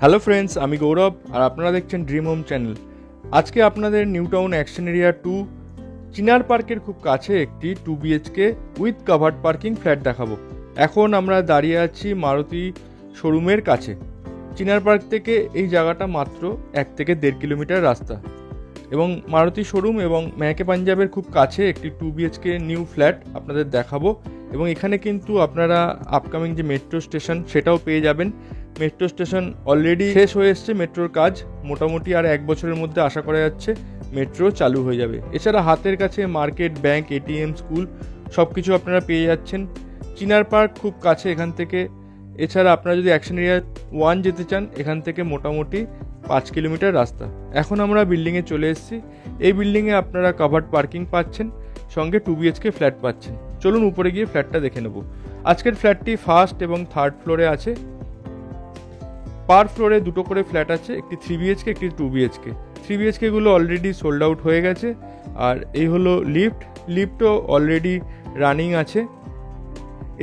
Hello friends, আমি গৌরব আর আপনারা দেখছেন ড্রিম হোম চ্যানেল। আজকে আপনাদের নিউ টাউন অ্যাকশন এরিয়া 2 চিনার পার্কের খুব কাছে একটি 2 BHK with covered parking flat দেখাবো। এখন আমরা দাঁড়িয়ে আছি মারুতি শোরুমের কাছে। চিনার পার্ক থেকে এই জায়গাটা মাত্র 1 থেকে 1.5 কিলোমিটার রাস্তা এবং মারুতি শোরুম এবং মেহকে পাঞ্জাবের খুব কাছে একটি 2 BHK নিউ ফ্ল্যাট আপনাদের দেখাবো। এবং এখানে কিন্তু আপনারা আপকামিং যে মেট্রো স্টেশন সেটাও পেয়ে যাবেন। মেট্রো স্টেশন অলরেডি শেষ হয়ে এসছে, মেট্রোর কাজ মোটামুটি আর 1 বছরের মধ্যে আশা করা যাচ্ছে মেট্রো চালু হয়ে যাবে। এছাড়া হাতের কাছে মার্কেট, ব্যাংক, ATM, স্কুল সব কিছু আপনারা পেয়ে যাচ্ছেন। চিনার পার্ক খুব কাছে এখান থেকে। এছাড়া আপনারা যদি অ্যাকশন এরিয়া 1 যেতে চান, এখান থেকে মোটামুটি 5 কিলোমিটার রাস্তা। এখন আমরা বিল্ডিংয়ে চলে এসেছি। এই বিল্ডিংয়ে আপনারা কাভার্ড পার্কিং পাচ্ছেন, সঙ্গে 2 BHK ফ্ল্যাট পাচ্ছেন। চলুন উপরে গিয়ে ফ্ল্যাটটা দেখে নেব। আজকের ফ্ল্যাটটি ফার্স্ট এবং থার্ড ফ্লোরে আছে। পার ফ্লোরে 2টো করে ফ্ল্যাট আছে, একটি 3 BHK, একটি 2 BHK। 3 BHK গুলো অলরেডি সোল্ড আউট হয়ে গেছে। আর এই হলো লিফটও অলরেডি রানিং আছে।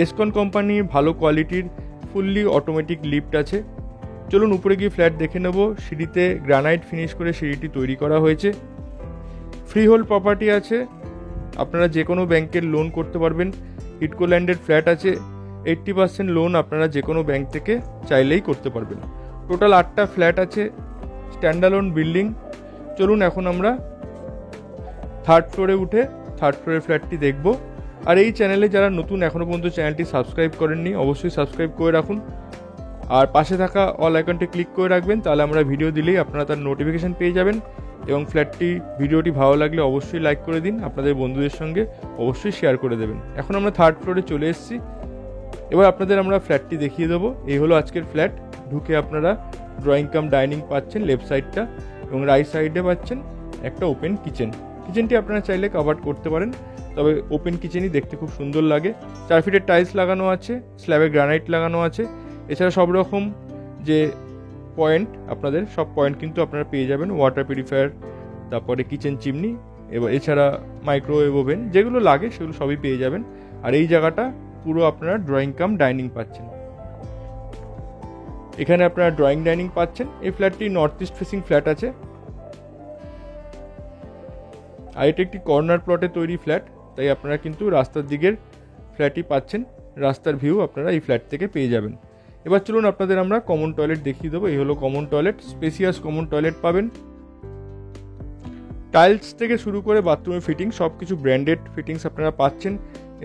এসকন কোম্পানির ভালো কোয়ালিটির ফুললি অটোমেটিক লিফট আছে। চলুন উপরে গিয়ে ফ্ল্যাট দেখে নেব। সিঁড়িতে গ্রানাইট ফিনিশ করে সিঁড়িটি তৈরি করা হয়েছে। ফ্রি হোল্ড প্রপার্টি আছে, আপনারা যে কোনো ব্যাংকের লোন করতে পারবেন। ইটকো ল্যান্ডের ফ্ল্যাট আছে, 80% লোন আপনারা যে কোনো ব্যাংক থেকে চাইলেই করতে পারবেন। টোটাল 8টা ফ্ল্যাট আছে, স্ট্যান্ডালোন বিল্ডিং। চলুন এখন আমরা থার্ড ফ্লোরে উঠে থার্ড ফ্লোরের ফ্ল্যাটটি দেখব। আর এই চ্যানেলে যারা নতুন এখনও পর্যন্ত চ্যানেলটি সাবস্ক্রাইব করেননি, অবশ্যই সাবস্ক্রাইব করে রাখুন আর পাশে থাকা অল আইকনটি ক্লিক করে রাখবেন, তাহলে আমরা ভিডিও দিলেই আপনারা তার নোটিফিকেশান পেয়ে যাবেন। এবং ভিডিওটি ভালো লাগলে অবশ্যই লাইক করে দিন, আপনাদের বন্ধুদের সঙ্গে অবশ্যই শেয়ার করে দেবেন। এখন আমরা থার্ড ফ্লোরে চলে এসেছি। এবার আপনাদের আমরা ফ্ল্যাটটি দেখিয়ে দেবো। এই হলো আজকের ফ্ল্যাট। ঢুকে আপনারা ড্রয়িং কাম ডাইনিং পাচ্ছেন লেফট সাইডটা, এবং রাইট সাইডে পাচ্ছেন একটা ওপেন কিচেনটি আপনারা চাইলে কাভার্ড করতে পারেন, তবে ওপেন কিচেনই দেখতে খুব সুন্দর লাগে। 4 ফিটের টাইলস লাগানো আছে, স্ল্যাবে গ্রানাইট লাগানো আছে। এছাড়া সব রকম যে পয়েন্ট আপনাদের সব পয়েন্ট কিন্তু আপনারা পেয়ে যাবেন। ওয়াটার পিউরিফায়ার, তারপরে কিচেন চিমনি, এছাড়া মাইক্রোওয়েভ ওভেন যেগুলো লাগে সেগুলো সবই পেয়ে যাবেন। আর এই জায়গাটা পুরো আপনারা ড্রয়িং কাম ডাইনিং পাচ্ছেন। এখানে আপনারা ড্রয়িং ডাইনিং পাচ্ছেন। এই ফ্ল্যাটটি নর্থ ইস্ট ফেসিং ফ্ল্যাট আছে। আর এটা একটি কর্নার প্লটে তৈরি ফ্ল্যাট, তাই আপনারা কিন্তু রাস্তার দিকের ফ্ল্যাটই পাচ্ছেন। রাস্তার ভিউ আপনারা এই ফ্ল্যাট থেকে পেয়ে যাবেন। এবার চলুন আপনাদের আমরা কমন টয়লেট দেখিয়ে দেবো। এই হলো common toilet, spacious common toilet পাবেন। টাইলস থেকে শুরু করে বাথরুমের ফিটিং সব কিছু ব্র্যান্ডেড ফিটিংস আপনারা পাচ্ছেন।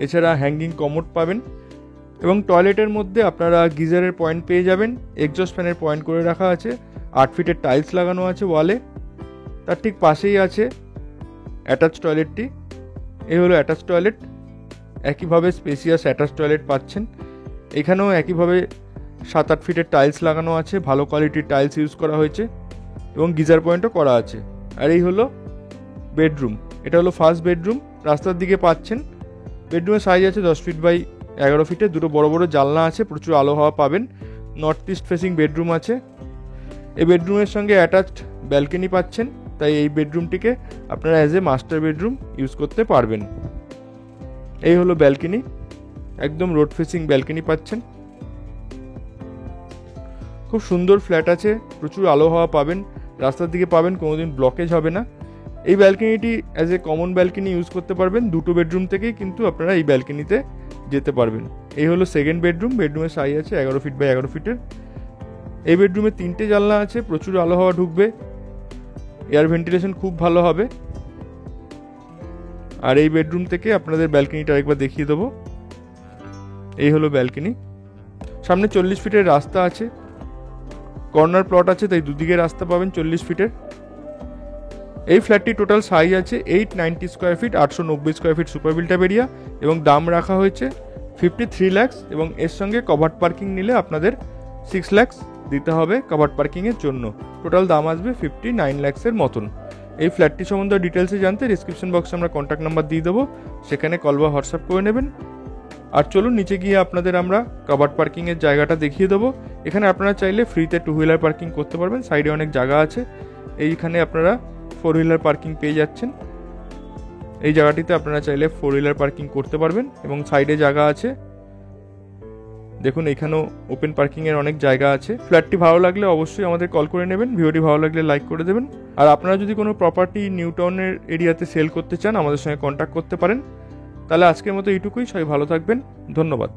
এছাড়া হ্যাঙ্গিং কমোড পাবেন এবং টয়লেটের মধ্যে আপনারা গিজারের পয়েন্ট পেয়ে যাবেন। এক্সজস্ট ফ্যানের পয়েন্ট করে রাখা আছে। 8 ফিটের টাইলস লাগানো আছে ওয়ালে। তার ঠিক পাশেই আছে অ্যাটাচ টয়লেটটি। এই হলো অ্যাটাচ টয়লেট। একইভাবে স্পেসিয়াস অ্যাটাচ টয়লেট পাচ্ছেন। এখানেও একইভাবে 7-8 ফিটের টাইলস লাগানো আছে, ভালো কোয়ালিটির টাইলস ইউজ করা হয়েছে এবং গিজার পয়েন্টও করা আছে। আর এই হলো বেডরুম। এটা হলো ফার্স্ট বেডরুম, রাস্তার দিকে পাচ্ছেন। বেডরুমের সাইজ আছে 10 ফিট বাই 11 ফিটে। 2টো বড় বড় জানলা আছে, প্রচুর আলো হাওয়া পাবেন। নর্থ ইস্ট ফেসিং বেডরুম আছে। এই বেডরুমের সঙ্গে অ্যাটাচড ব্যালকনি পাচ্ছেন, তাই এই বেডরুমটিকে আপনারা as a master bedroom use করতে পারবেন। এই হলো ব্যালকনি, একদম রোড ফেসিং ব্যালকনি পাচ্ছেন। খুব সুন্দর ফ্ল্যাট আছে, প্রচুর আলো হাওয়া পাবেন, রাস্তার দিকে পাবেন, কোনোদিন ব্লকেজ হবে না। এই ব্যালকনিটি as a common balcony use করতে পারবেন। 2টো বেডরুম থেকেই কিন্তু আপনারা এই ব্যালকনিতে যেতে পারবেন। এই হলো সেকেন্ড বেডরুম। বেডরুমের সাইজ আছে 11 ফিট বাই 11 ফিটের। এই বেডরুমে 3টে জানলা আছে, প্রচুর আলো হাওয়া ঢুকবে, এয়ার ভেন্টিলেশন খুব ভালো হবে। আর এই বেডরুম থেকে আপনাদের ব্যালকনিটা একবার দেখিয়ে দেবো। এই হলো ব্যালকনি। সামনে 40 ফিটের রাস্তা আছে, কর্নার প্লট আছে, তাই দুদিকে রাস্তা পাবেন 40 ফিটের। এই ফ্ল্যাটটি টোটাল সাইজ আছে 890 square feet, 890 square feet super built up area, এবং দাম রাখা হয়েছে 53 lakhs। এবং এর সঙ্গে কভার্ড পার্কিং নিলে আপনাদের 6 lakhs দিতে হবে কভার্ড পার্কিংয়ের জন্য। টোটাল দাম আসবে 59 lakhs মতন। এই ফ্ল্যাটটি সম্বন্ধে ডিটেলসে জানতে ডিসক্রিপশন বক্সে আমরা কন্ট্যাক্ট নাম্বার দিয়ে দেবো, সেখানে কল বা হোয়াটসঅ্যাপ করে নেবেন। আর চলুন নিচে গিয়ে আপনাদের আমরা কভার্ড পার্কিংয়ের জায়গাটা দেখিয়ে দেবো। এখানে আপনারা চাইলে ফ্রিতে 2 হুইলার পার্কিং করতে পারবেন। সাইডে অনেক জায়গা আছে, এইখানে আপনারা 4 হুইলার পার্কিং পেয়ে যাচ্ছেন। এই জায়গাটিতে আপনারা চাইলে 4 হুইলার পার্কিং করতে পারবেন এবং সাইডে জায়গা আছে। দেখুন এখানেও ওপেন পার্কিংয়ের অনেক জায়গা আছে। ফ্ল্যাটটি ভালো লাগলে অবশ্যই আমাদের কল করে নেবেন, ভিডিওটি ভালো লাগলে লাইক করে দেবেন। আর আপনারা যদি কোনো প্রপার্টি নিউ টাউনের এরিয়াতে সেল করতে চান আমাদের সঙ্গে কন্ট্যাক্ট করতে পারেন। তাহলে আজকের মতো এইটুকুই, সবাই ভালো থাকবেন, ধন্যবাদ।